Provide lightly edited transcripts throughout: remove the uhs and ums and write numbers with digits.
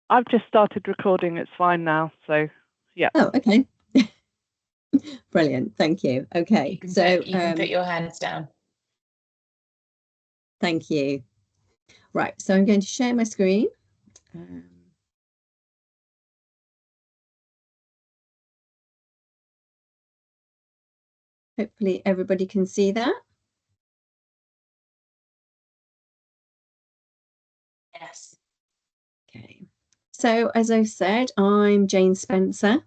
I've just started recording. It's fine now. So, yeah. Oh, okay. Brilliant. Thank you. Okay. You can put your hands down. Thank you. Right. So I'm going to share my screen. Hopefully everybody can see that. Yes. Okay. So as I said, I'm Jane Spencer,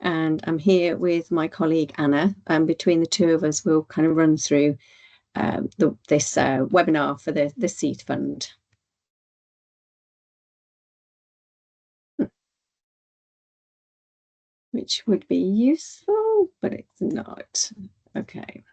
and I'm here with my colleague Anna. And between the two of us, we'll kind of run through this webinar for the Seed Fund. Which would be useful, but it's not. Okay.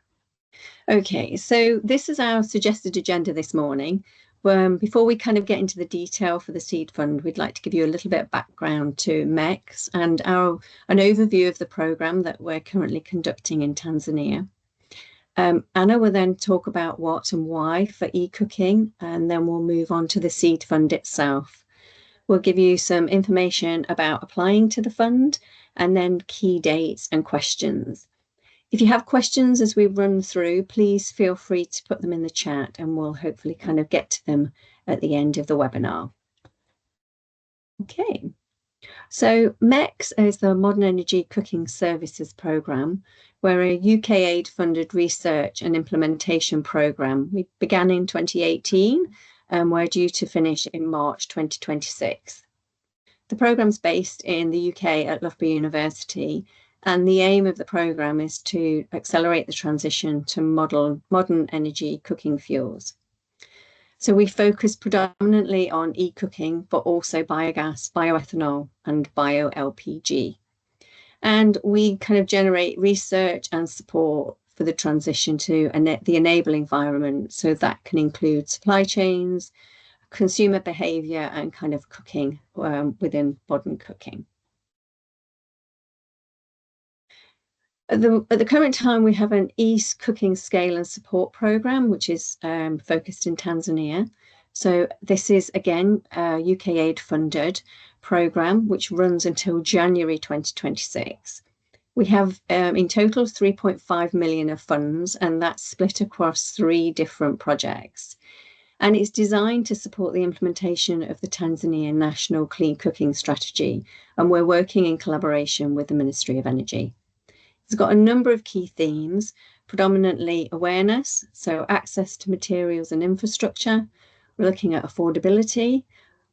Okay, so this is our suggested agenda this morning. Before we kind of get into the detail for the Seed Fund, we'd like to give you a little bit of background to MECS and an overview of the programme that we're currently conducting in Tanzania. Anna will then talk about what and why for e-cooking, and then we'll move on to the Seed Fund itself. We'll give you some information about applying to the fund and then key dates and questions. If you have questions as we run through, please feel free to put them in the chat and we'll hopefully kind of get to them at the end of the webinar. Okay, so MECS is the Modern Energy Cooking Services Programme. We're a UK aid funded research and implementation programme. We began in 2018 and we're due to finish in March 2026. The programme's based in the UK at Loughborough University, and the aim of the programme is to accelerate the transition to modern energy cooking fuels. So we focus predominantly on e-cooking, but also biogas, bioethanol, and bio-LPG. And we kind of generate research and support for the transition to the enabling environment. So that can include supply chains, consumer behaviour, and kind of cooking within modern cooking. At the current time, we have an East Cooking Scale and Support Programme, which is focused in Tanzania. So this is, again, a UK aid funded programme, which runs until January 2026. We have in total 3.5 million of funds, and that's split across 3 different projects. And it's designed to support the implementation of the Tanzanian National Clean Cooking Strategy, and we're working in collaboration with the Ministry of Energy. It's got a number of key themes, predominantly awareness, so access to materials and infrastructure. We're looking at affordability,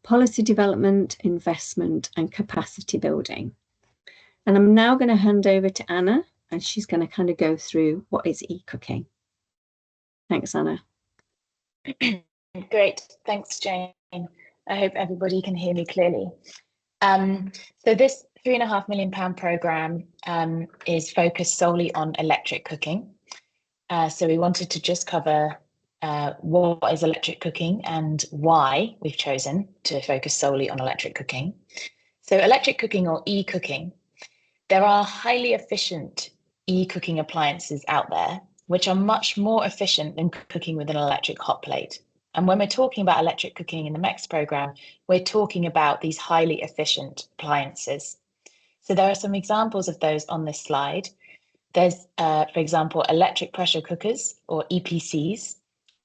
policy development, investment, and capacity building. And I'm now going to hand over to Anna, and she's going to kind of go through what is e-cooking. Thanks, Anna. Great, thanks, Jane. I hope everybody can hear me clearly. So this £3.5 million programme is focused solely on electric cooking. So we wanted to just cover what is electric cooking and why we've chosen to focus solely on electric cooking. So electric cooking or e-cooking, there are highly efficient e-cooking appliances out there, which are much more efficient than cooking with an electric hot plate. And when we're talking about electric cooking in the MECS programme, we're talking about these highly efficient appliances. So there are some examples of those on this slide. There's, for example, electric pressure cookers or EPCs.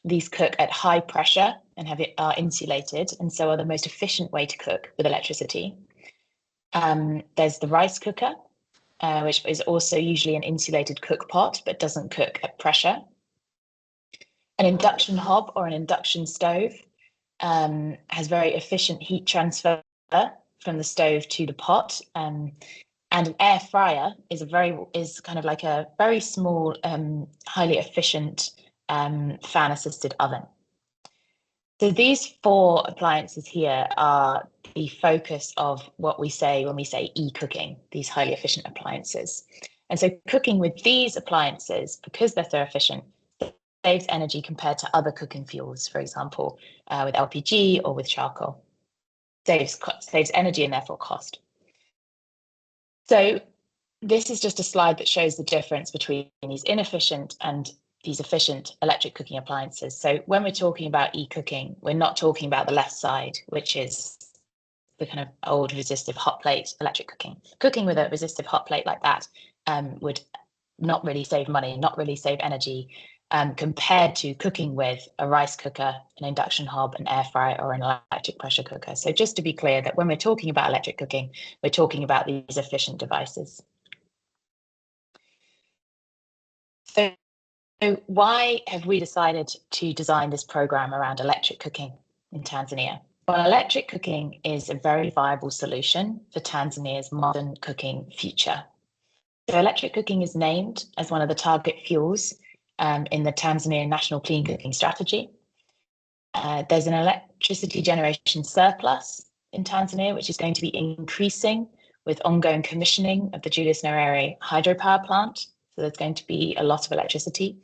These cook at high pressure and are insulated, and so are the most efficient way to cook with electricity. There's the rice cooker, which is also usually an insulated cook pot, but doesn't cook at pressure. An induction hob or an induction stove has very efficient heat transfer from the stove to the pot. And an air fryer is kind of like a very small, highly efficient fan-assisted oven. So these 4 appliances here are the focus of what we say when we say e-cooking, these highly efficient appliances. And so cooking with these appliances, because they're so efficient, saves energy compared to other cooking fuels, for example, with LPG or with charcoal. Saves energy and therefore cost. So this is just a slide that shows the difference between these inefficient and these efficient electric cooking appliances. So when we're talking about e-cooking, we're not talking about the left side, which is the kind of old resistive hot plate electric cooking. Cooking with a resistive hot plate like that would not really save money, not really save energy, compared to cooking with a rice cooker, an induction hob, an air fryer, or an electric pressure cooker. So just to be clear that when we're talking about electric cooking, we're talking about these efficient devices. So why have we decided to design this program around electric cooking in Tanzania? Well, electric cooking is a very viable solution for Tanzania's modern cooking future. So electric cooking is named as one of the target fuels in the Tanzania National Clean Cooking Strategy. There's an electricity generation surplus in Tanzania, which is going to be increasing with ongoing commissioning of the Julius Nyerere hydropower plant. So there's going to be a lot of electricity.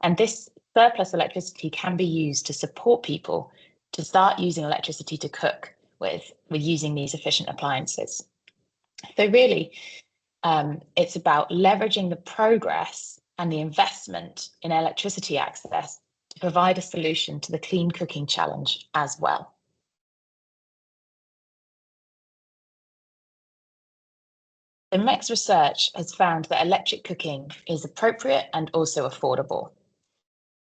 And this surplus electricity can be used to support people to start using electricity to cook with using these efficient appliances. So really, it's about leveraging the progress and the investment in electricity access to provide a solution to the clean cooking challenge as well. The MECS research has found that electric cooking is appropriate and also affordable.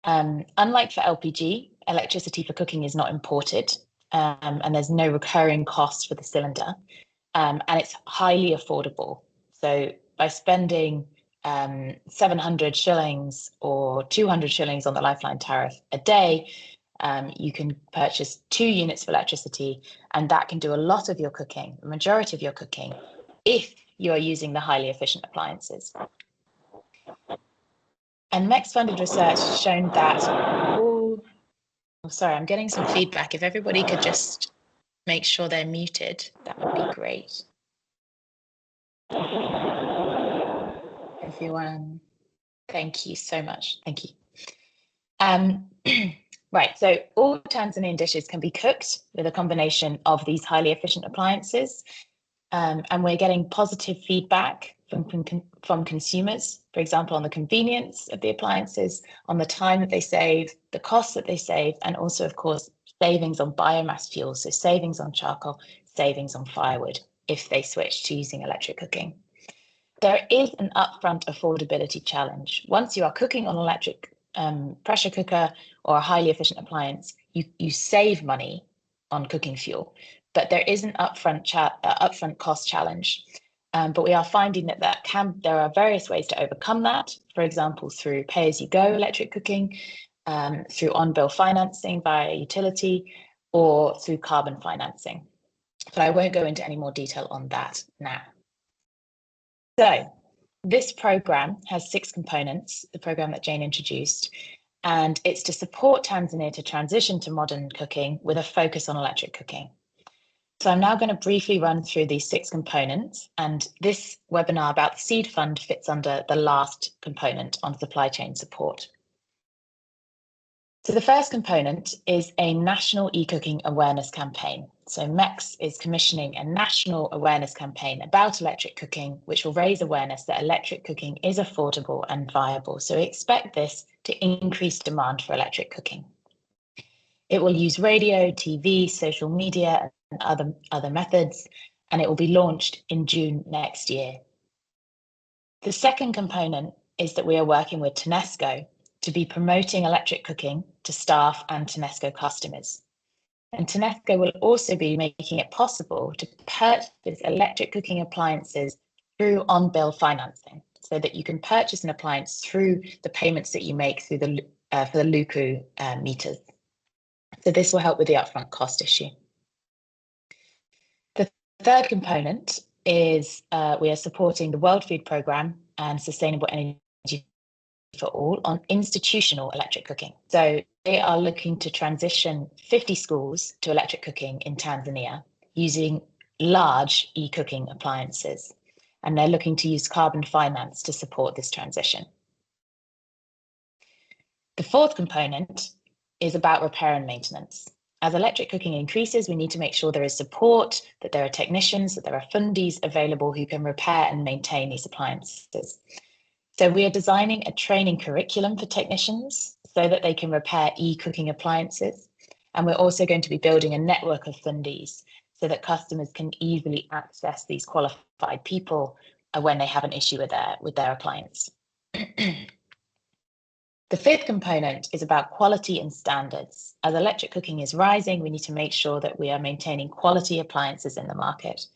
Unlike for LPG, electricity for cooking is not imported, and there's no recurring cost for the cylinder, and it's highly affordable. So by spending 700 shillings or 200 shillings on the Lifeline tariff a day, you can purchase 2 units of electricity, and that can do a lot of your cooking, the majority of your cooking, if you are using the highly efficient appliances. And MECS-funded research has shown that, sorry, I'm getting some feedback. If everybody could just make sure they're muted, that would be great. Everyone, thank you so much. Thank you. Right, so all Tanzanian dishes can be cooked with a combination of these highly efficient appliances. And we're getting positive feedback from consumers, for example, on the convenience of the appliances, on the time that they save, the cost that they save, and also, of course, savings on biomass fuel, so savings on charcoal, savings on firewood, if they switch to using electric cooking. There is an upfront affordability challenge. Once you are cooking on electric pressure cooker or a highly efficient appliance, you save money on cooking fuel, but there is an upfront cost challenge. But we are finding that there are various ways to overcome that. For example, through pay-as-you-go electric cooking, through on-bill financing via utility, or through carbon financing. But I won't go into any more detail on that now. So this program has 6 components, the program that Jane introduced, and it's to support Tanzania to transition to modern cooking with a focus on electric cooking. So I'm now going to briefly run through these 6 components, and this webinar about the seed fund fits under the last component on supply chain support. So the first component is a national e-cooking awareness campaign. So MECS is commissioning a national awareness campaign about electric cooking, which will raise awareness that electric cooking is affordable and viable. So we expect this to increase demand for electric cooking. It will use radio, TV, social media, and other methods, and it will be launched in June next year. The second component is that we are working with TANESCO to be promoting electric cooking to staff and TANESCO customers. And TANESCO will also be making it possible to purchase electric cooking appliances through on-bill financing, so that you can purchase an appliance through the payments that you make through the for the Luku meters. So this will help with the upfront cost issue. The third component is we are supporting the World Food Programme and Sustainable Energy for All on institutional electric cooking. So they are looking to transition 50 schools to electric cooking in Tanzania using large e-cooking appliances. And they're looking to use carbon finance to support this transition. The fourth component is about repair and maintenance. As electric cooking increases, we need to make sure there is support, that there are technicians, that there are fundis available who can repair and maintain these appliances. So we are designing a training curriculum for technicians so that they can repair e-cooking appliances. And we're also going to be building a network of fundis so that customers can easily access these qualified people when they have an issue with their appliance. The fifth component is about quality and standards. As electric cooking is rising, we need to make sure that we are maintaining quality appliances in the market.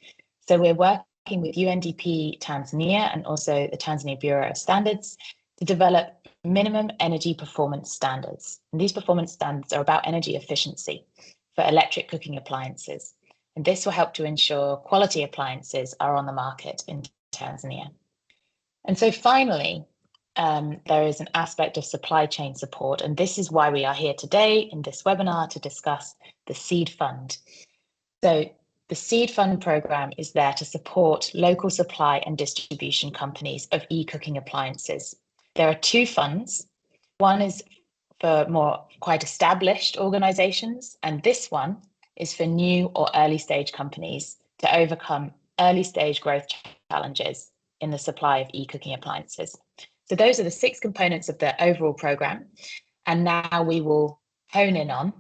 So we're working with UNDP Tanzania and also the Tanzania Bureau of Standards to develop minimum energy performance standards. And these performance standards are about energy efficiency for electric cooking appliances. And this will help to ensure quality appliances are on the market in Tanzania. And so finally, there is an aspect of supply chain support, and this is why we are here today in this webinar to discuss the Seed Fund. So the Seed Fund program is there to support local supply and distribution companies of e-cooking appliances. There are two funds. One is for more quite established organizations, and this one is for new or early stage companies to overcome early stage growth challenges in the supply of e-cooking appliances. So those are the 6 components of the overall program. And now we will hone in on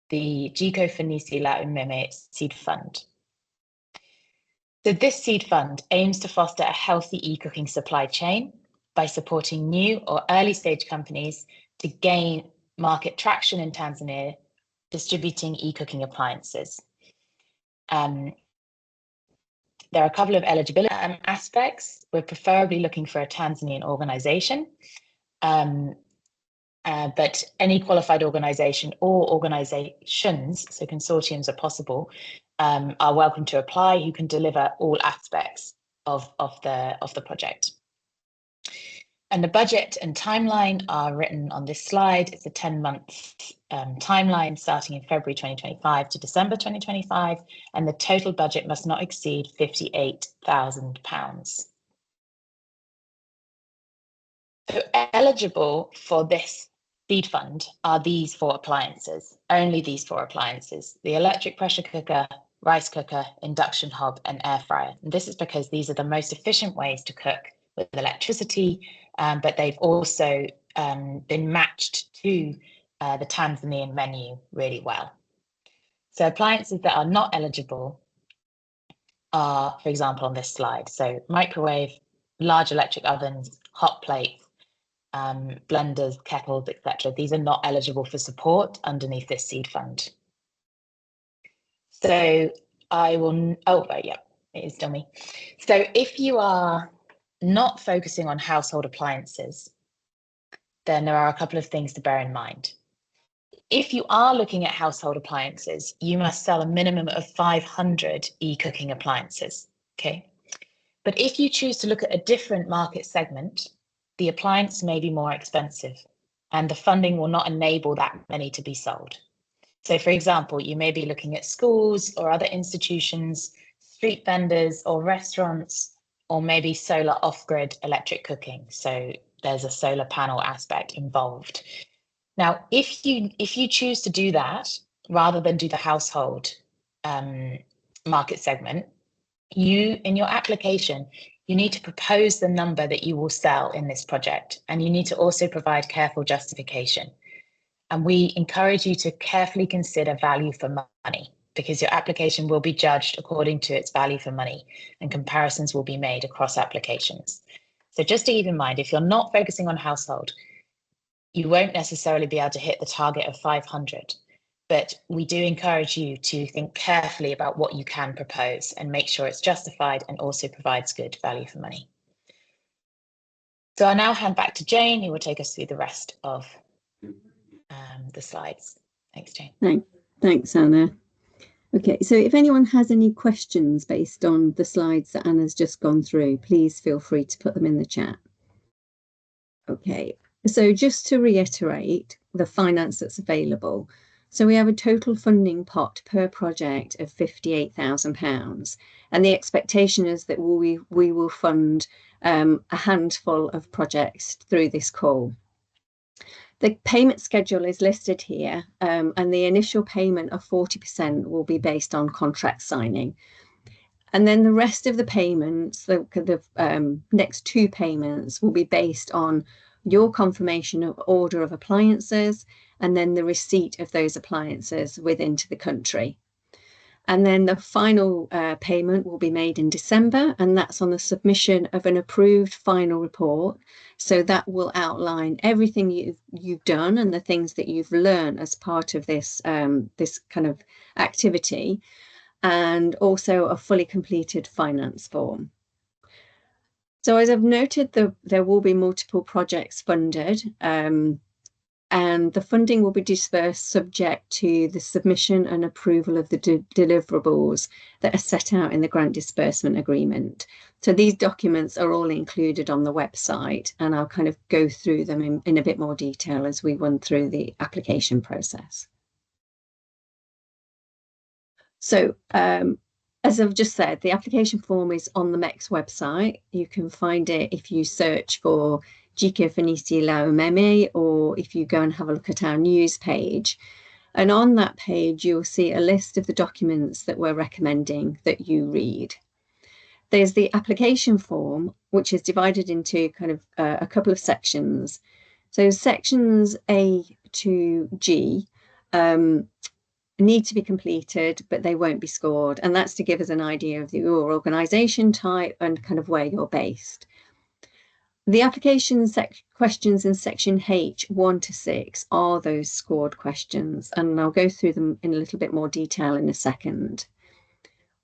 the Jiko Fanisi La Umeme Seed Fund. So this seed fund aims to foster a healthy e-cooking supply chain by supporting new or early stage companies to gain market traction in Tanzania, distributing e-cooking appliances. There are a couple of eligibility aspects. We're preferably looking for a Tanzanian organization, but any qualified organization or organizations, so consortiums are possible, are welcome to apply, who can deliver all aspects of the project. And the budget and timeline are written on this slide. It's a 10-month timeline starting in February 2025 to December 2025, and the total budget must not exceed £58,000. So eligible for this seed fund are these 4 appliances, only these 4 appliances: the electric pressure cooker, rice cooker, induction hob, and air fryer. And this is because these are the most efficient ways to cook with electricity, but they've also been matched to the Tanzanian menu really well. So appliances that are not eligible are, for example, on this slide. So microwave, large electric ovens, hot plates, blenders, kettles, etc. These are not eligible for support underneath this seed fund. So I will, yeah, it is still me. So if you are not focusing on household appliances, then there are a couple of things to bear in mind. If you are looking at household appliances, you must sell a minimum of 500 e-cooking appliances, okay? But if you choose to look at a different market segment, the appliance may be more expensive and the funding will not enable that many to be sold. So for example, you may be looking at schools or other institutions, street vendors or restaurants, or maybe solar off-grid electric cooking. So there's a solar panel aspect involved. Now, if you choose to do that, rather than do the household market segment, in your application, you need to propose the number that you will sell in this project, and you need to also provide careful justification. And we encourage you to carefully consider value for money, because your application will be judged according to its value for money, and comparisons will be made across applications. So just to keep in mind, if you're not focusing on household, you won't necessarily be able to hit the target of 500. But we do encourage you to think carefully about what you can propose and make sure it's justified and also provides good value for money. So I'll now hand back to Jane, who will take us through the rest of the slides. Thanks, Jane. Thanks, Anna. Okay, so if anyone has any questions based on the slides that Anna's just gone through, please feel free to put them in the chat. Okay, so just to reiterate the finance that's available. So we have a total funding pot per project of £58,000, and the expectation is that we will fund a handful of projects through this call. The payment schedule is listed here, and the initial payment of 40% will be based on contract signing. And then the rest of the payments, the next 2 payments, will be based on your confirmation of order of appliances and then the receipt of those appliances within to the country. And then the final payment will be made in December, and that's on the submission of an approved final report. So that will outline everything you've done and the things that you've learned as part of this this kind of activity, and also a fully completed finance form. So as I've noted, there will be multiple projects funded, and the funding will be dispersed subject to the submission and approval of the deliverables that are set out in the grant disbursement agreement. So these documents are all included on the website, and I'll kind of go through them in a bit more detail as we run through the application process. So as I've just said, the application form is on the MECS website. You can find it if you search for Jiko Fanisi La Umeme, or if you go and have a look at our news page. And on that page, you'll see a list of the documents that we're recommending that you read. There's the application form, which is divided into kind of a couple of sections. So sections A to G need to be completed, but they won't be scored. And that's to give us an idea of your organisation type and kind of where you're based. The application questions in section H 1 to 6 are those scored questions, and I'll go through them in a little bit more detail in a second.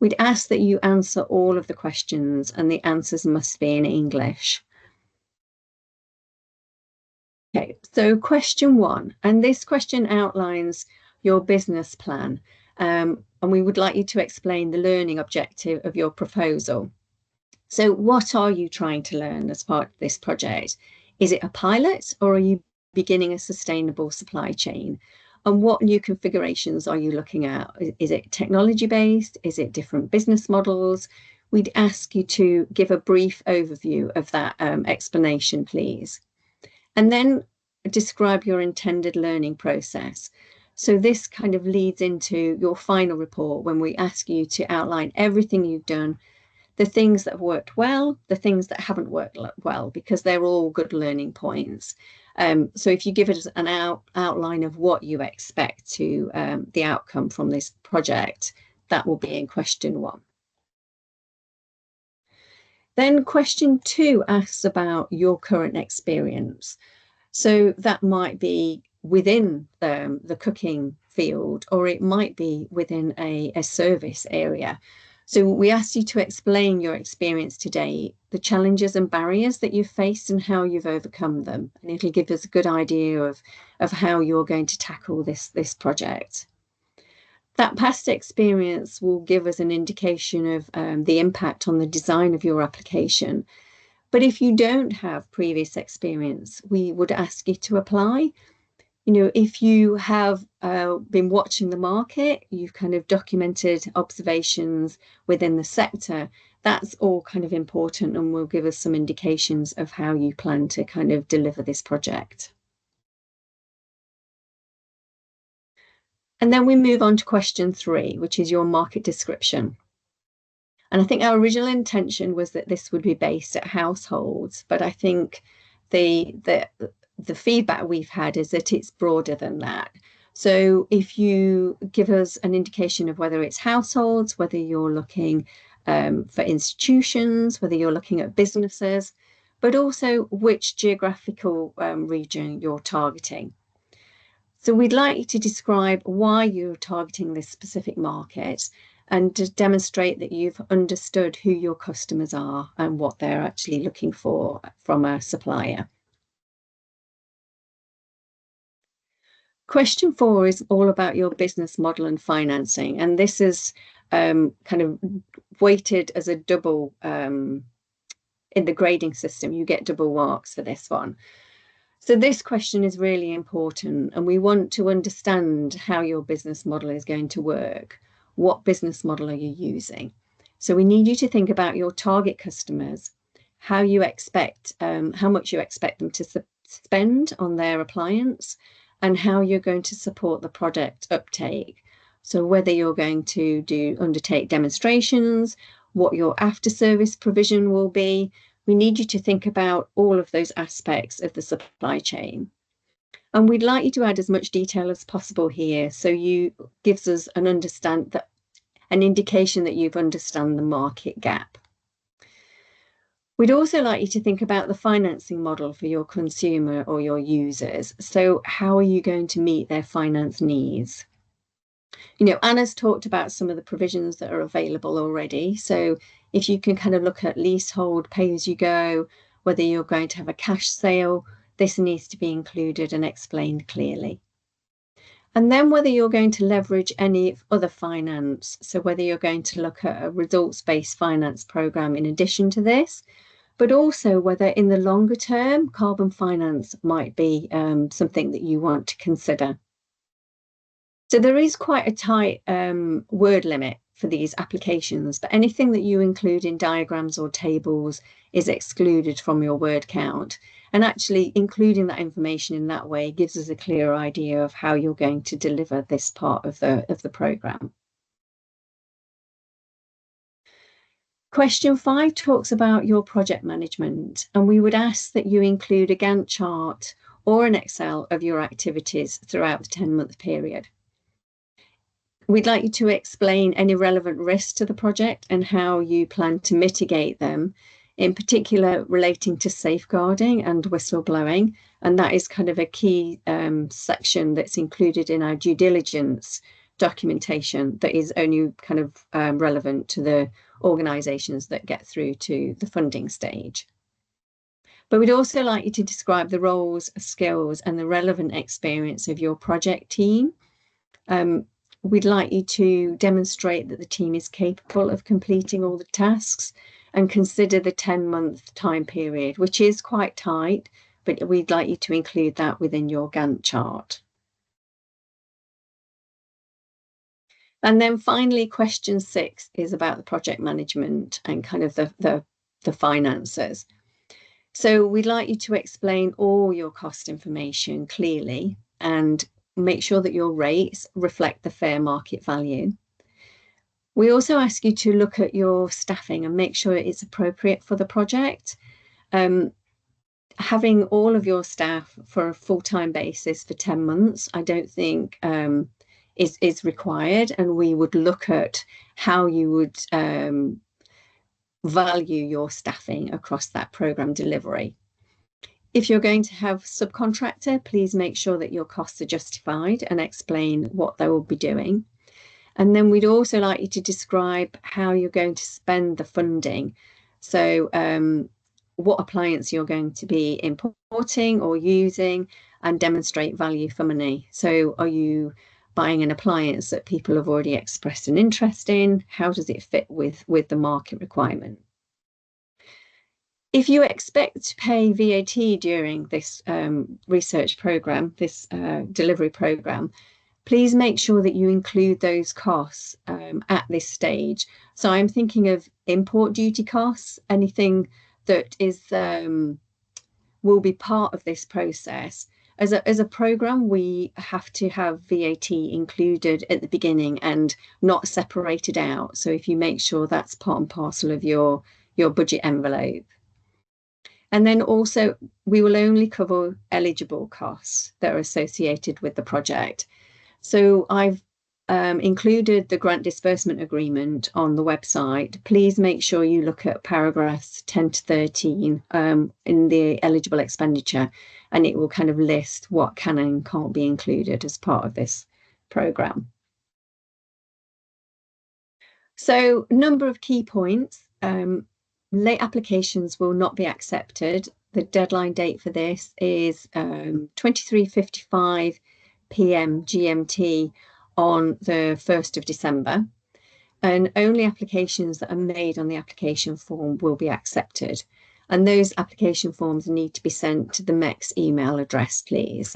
We'd ask that you answer all of the questions, and the answers must be in English. Okay, so question 1, and this question outlines your business plan, and we would like you to explain the learning objective of your proposal. So what are you trying to learn as part of this project? Is it a pilot, or are you beginning a sustainable supply chain? And what new configurations are you looking at? Is it technology-based? Is it different business models? We'd ask you to give a brief overview of that explanation, please. And then describe your intended learning process. So this kind of leads into your final report, when we ask you to outline everything you've done, the things that have worked well, the things that haven't worked well, because they're all good learning points. So if you give us an outline of what you expect to the outcome from this project, that will be in question 1. Then question 2 asks about your current experience. So that might be within the cooking field, or it might be within a service area. So we asked you to explain your experience today, the challenges and barriers that you've faced and how you've overcome them. And it'll give us a good idea of how you're going to tackle this project. That past experience will give us an indication of the impact on the design of your application. But if you don't have previous experience, we would ask you to apply. You know, if you have been watching the market, you've kind of documented observations within the sector, that's all kind of important and will give us some indications of how you plan to kind of deliver this project. And then we move on to question 3, which is your market description. And I think our original intention was that this would be based at households, but I think the feedback we've had is that it's broader than that. So if you give us an indication of whether it's households, whether you're looking for institutions, whether you're looking at businesses, but also which geographical region you're targeting. So we'd like you to describe why you're targeting this specific market, and to demonstrate that you've understood who your customers are and what they're actually looking for from a supplier. Question 4 is all about your business model and financing, and this is kind of weighted as a double in the grading system. You get double marks for this one. So this question is really important, and we want to understand how your business model is going to work. What business model are you using? So we need you to think about your target customers, how you expect, how much you expect them to spend on their appliance, and how you're going to support the product uptake. So whether you're going to undertake demonstrations, what your after service provision will be. We need you to think about all of those aspects of the supply chain. And we'd like you to add as much detail as possible here, so you gives us an understand that an indication that you've understand the market gap. We'd also like you to think about the financing model for your consumer or your users. So how are you going to meet their finance needs? You know, Anna's talked about some of the provisions that are available already. So if you can kind of look at leasehold, pay as you go, whether you're going to have a cash sale, this needs to be included and explained clearly. And then whether you're going to leverage any other finance, so whether you're going to look at a results-based finance program in addition to this, but also whether in the longer term, carbon finance might be something that you want to consider. So there is quite a tight word limit for these applications, but anything that you include in diagrams or tables is excluded from your word count. And actually including that information in that way gives us a clear idea of how you're going to deliver this part of the programme. Question 5 talks about your project management, and we would ask that you include a Gantt chart or an Excel of your activities throughout the 10-month period. We'd like you to explain any relevant risks to the project and how you plan to mitigate them, in particular relating to safeguarding and whistleblowing, and that is kind of a key section that's included in our due diligence documentation that is only kind of relevant to the organisations that get through to the funding stage. But we'd also like you to describe the roles, skills and the relevant experience of your project team. We'd like you to demonstrate that the team is capable of completing all the tasks and consider the 10-month time period, which is quite tight, but we'd like you to include that within your Gantt chart. And then finally, question 6 is about the project management and kind of the finances. So we'd like you to explain all your cost information clearly and make sure that your rates reflect the fair market value. We also ask you to look at your staffing and make sure it's appropriate for the project. Having all of your staff for a full-time basis for 10 months, I don't think is required, and we would look at how you would value your staffing across that programme delivery. If you're going to have subcontractor, please make sure that your costs are justified and explain what they will be doing. And then we'd also like you to describe how you're going to spend the funding. So what appliance you're going to be importing or using, and demonstrate value for money. So are you buying an appliance that people have already expressed an interest in? How does it fit with the market requirement? If you expect to pay VAT during this research programme, this delivery programme, please make sure that you include those costs at this stage. So I'm thinking of import duty costs, anything that is will be part of this process. As a programme, we have to have VAT included at the beginning and not separated out. So if you make sure that's part and parcel of your budget envelope. And then also, we will only cover eligible costs that are associated with the project. So I've included the grant disbursement agreement on the website. Please make sure you look at paragraphs 10 to 13 in the eligible expenditure, and it will kind of list what can and can't be included as part of this programme. So, number of key points. Late applications will not be accepted. The deadline date for this is 23:55 p.m. GMT on the 1st of December, and only applications that are made on the application form will be accepted, and those application forms need to be sent to the MECS email address, please.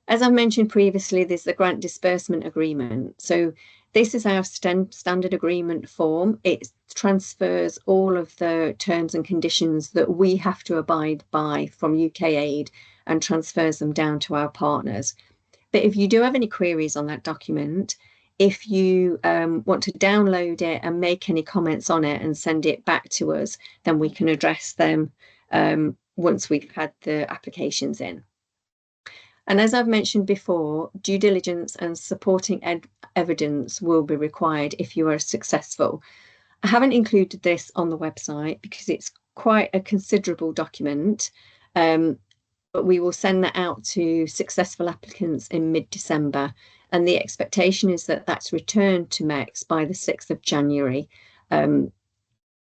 As I mentioned previously, there's the grant disbursement agreement. So this is our standard agreement form. It transfers all of the terms and conditions that we have to abide by from UK Aid and transfers them down to our partners. But if you do have any queries on that document, if you want to download it and make any comments on it and send it back to us, then we can address them once we've had the applications in. And as I've mentioned before, due diligence and supporting evidence will be required if you are successful. I haven't included this on the website because it's quite a considerable document, but we will send that out to successful applicants in mid-December. And the expectation is that that's returned to MECS by the 6th of January,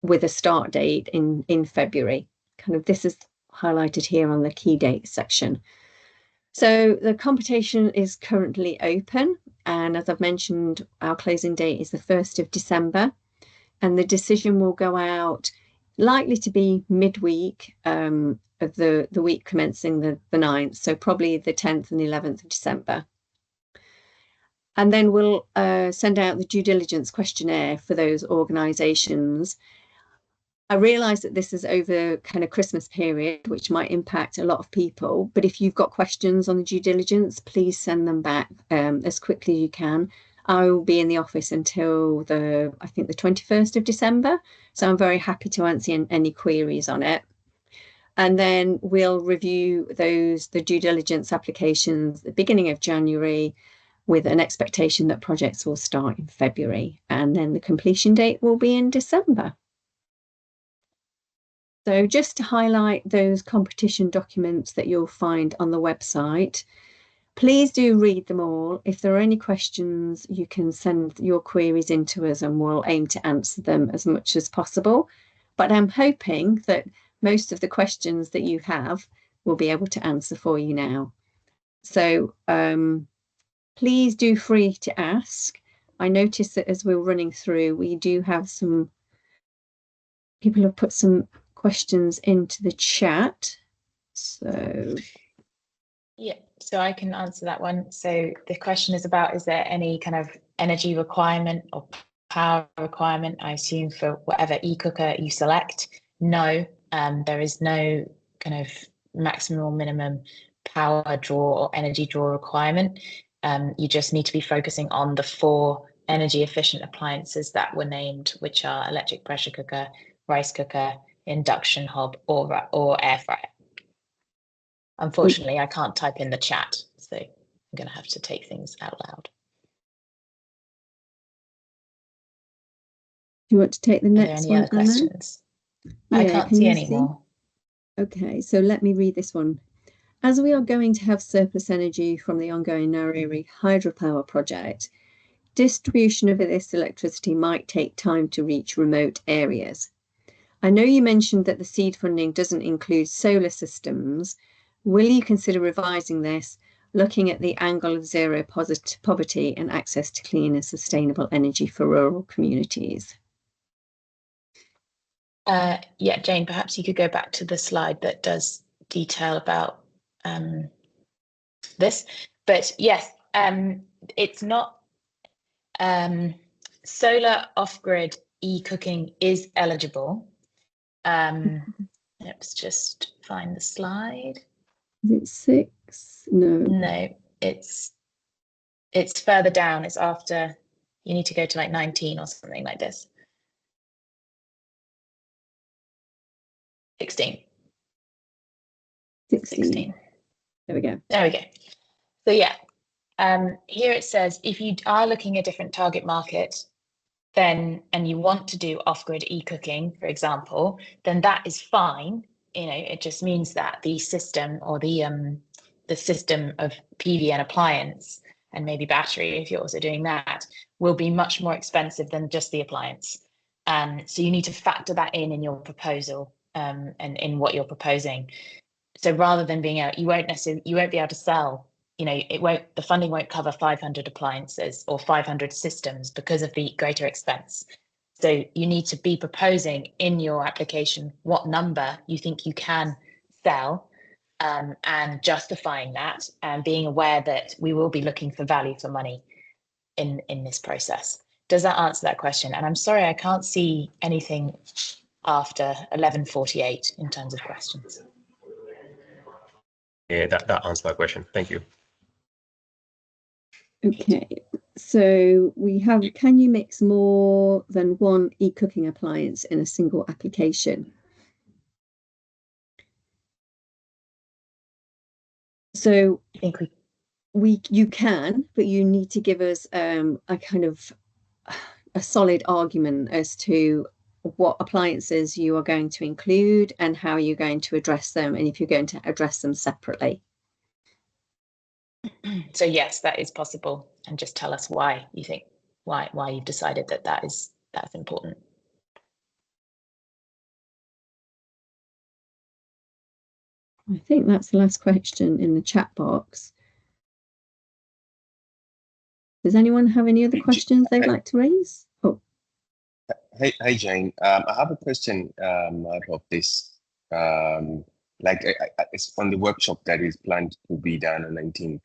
with a start date in February. Kind of this is highlighted here on the key dates section. So the competition is currently open, and as I've mentioned, our closing date is the 1st of December, and the decision will go out likely to be midweek of the week commencing the 9th, so probably the 10th and 11th of December. And then we'll send out the due diligence questionnaire for those organisations. I realise that this is over kind of Christmas period, which might impact a lot of people. But if you've got questions on the due diligence, please send them back as quickly as you can. I will be in the office until I think the 21st of December. So I'm very happy to answer any queries on it. And then we'll review the due diligence applications at the beginning of January, with an expectation that projects will start in February. And then the completion date will be in December. So just to highlight those competition documents that you'll find on the website, please do read them all. If there are any questions, you can send your queries into us and we'll aim to answer them as much as possible. But I'm hoping that most of the questions that you have we'll be able to answer for you now. So please do free to ask. I noticed that as we're running through, we do have some people have put some questions into the chat. So yeah, so I can answer that one. So the question is about, is there any kind of energy requirement or power requirement, I assume, for whatever e-cooker you select? No, there is no kind of maximum or minimum power draw or energy draw requirement. You just need to be focusing on the 4 energy efficient appliances that were named, which are electric pressure cooker, rice cooker, induction hob, or air fryer. Unfortunately, I can't type in the chat, so I'm going to have to take things out loud. Do you want to take the next one? Are there any other questions? I can't see any more. Okay, so let me read this one. As we are going to have surplus energy from the ongoing Nariri hydropower project, distribution of this electricity might take time to reach remote areas. I know you mentioned that the seed funding doesn't include solar systems. Will you consider revising this, looking at the angle of zero poverty and access to clean and sustainable energy for rural communities? Yeah, Jane, perhaps you could go back to the slide that does detail about this. But yes, it's not solar off-grid e-cooking is eligible. Let's just find the slide. Is it 6? No, it's further down. It's after, you need to go to like 19 or something like this. 16. 16. There we go. There we go. So yeah, here it says, if you are looking at a different target market, then, and you want to do off-grid e-cooking, for example, then that is fine. You know, it just means that the system or the system of PV and appliance, and maybe battery, if you're also doing that, will be much more expensive than just the appliance. So you need to factor that in your proposal, and in what you're proposing. So rather than being out, you won't be able to sell, you know, the funding won't cover 500 appliances or 500 systems because of the greater expense. So you need to be proposing in your application what number you think you can sell, and justifying that, and being aware that we will be looking for value for money in this process. Does that answer that question? And I'm sorry, I can't see anything after 11:48 in terms of questions. Yeah, that answers my question. Thank you. Okay, so we have, can you mix more than one e-cooking appliance in a single application? So I think we you can, but you need to give us a kind of a solid argument as to what appliances you are going to include and how you're going to address them, and if you're going to address them separately. So yes, that is possible, and just tell us why you think why you've decided that that's important. I think that's the last question in the chat box. Does anyone have any other questions they'd like to raise? Oh, Hey, Jane. I have a question out of this. It's on the workshop that is planned to be done on 19th.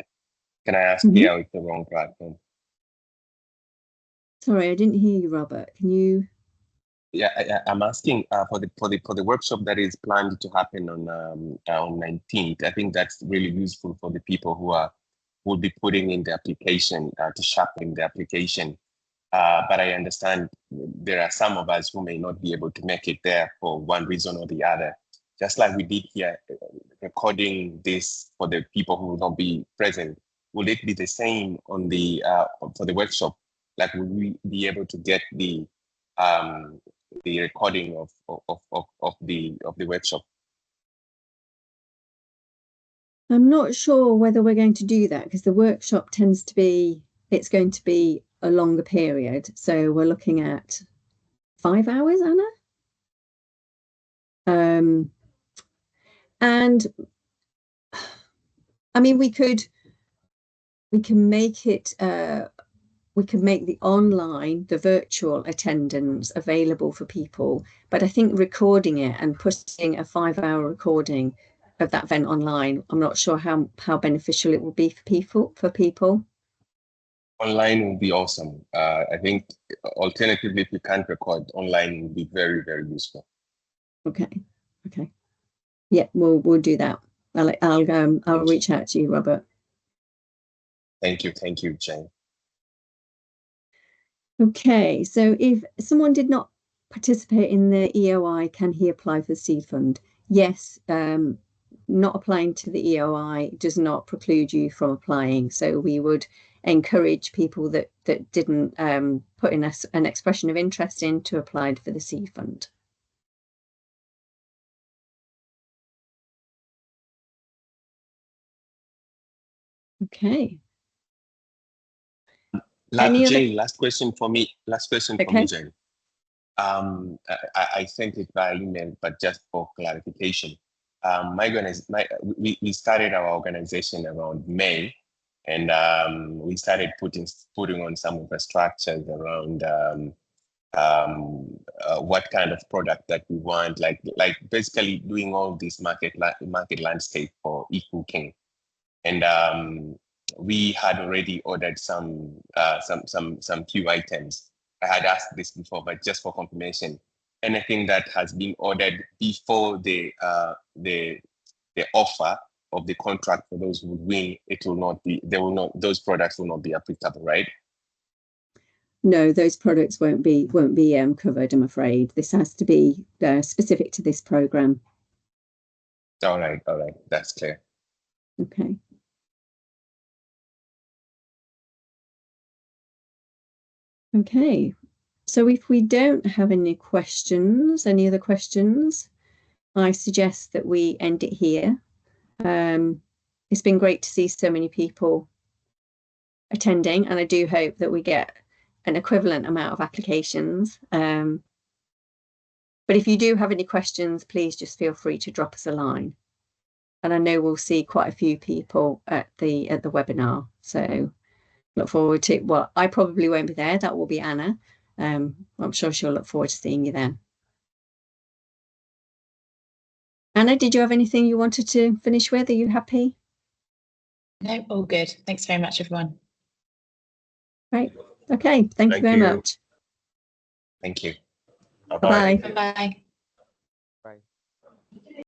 Can I ask here with the wrong platform? Sorry, I didn't hear you, Robert. Can you? Yeah, I'm asking for the workshop that is planned to happen on 19th. I think that's really useful for the people who will be putting in the application to sharpen the application. But I understand there are some of us who may not be able to make it there for one reason or the other. Just like we did here, recording this for the people who will not be present, will it be the same on the for the workshop? Like, will we be able to get the recording of the workshop? I'm not sure whether we're going to do that, because the workshop tends to be, it's going to be a longer period. So we're looking at 5 hours, Anna. And I mean, we can make it, we can make the virtual attendance available for people, but I think recording it and putting a 5-hour recording of that event online, I'm not sure how beneficial it will be for people. Online will be awesome. I think alternatively, if you can't record, online will be very, very useful. Okay. Yeah, we'll do that. I'll reach out to you, Robert. Thank you, Jane. Okay, so if someone did not participate in the EOI, can he apply for the seed fund? Yes, not applying to the EOI does not preclude you from applying. So we would encourage people that didn't put in an expression of interest in to apply for the seed fund. Okay. Jane, last question for me, Jane. I sent it by email, but just for clarification, we started our organization around May, and we started putting on some of the structures around what kind of product that we want, like basically doing all this market landscape for e-cooking. And we had already ordered some few items. I had asked this before, but just for confirmation, anything that has been ordered before the offer of the contract for those who win, those products will not be applicable, right? No, those products won't be covered, I'm afraid. This has to be specific to this program. All right, that's clear. Okay. Okay, so if we don't have any other questions, I suggest that we end it here. It's been great to see so many people attending, and I do hope that we get an equivalent amount of applications. But if you do have any questions, please just feel free to drop us a line. And I know we'll see quite a few people at the webinar. So look forward to, well, I probably won't be there. That will be Anna. I'm sure she'll look forward to seeing you then. Anna, did you have anything you wanted to finish with? Are you happy? No, all good. Thanks very much, everyone. Right. Okay. Thank you very much. Thank you. Bye-bye. Bye-bye.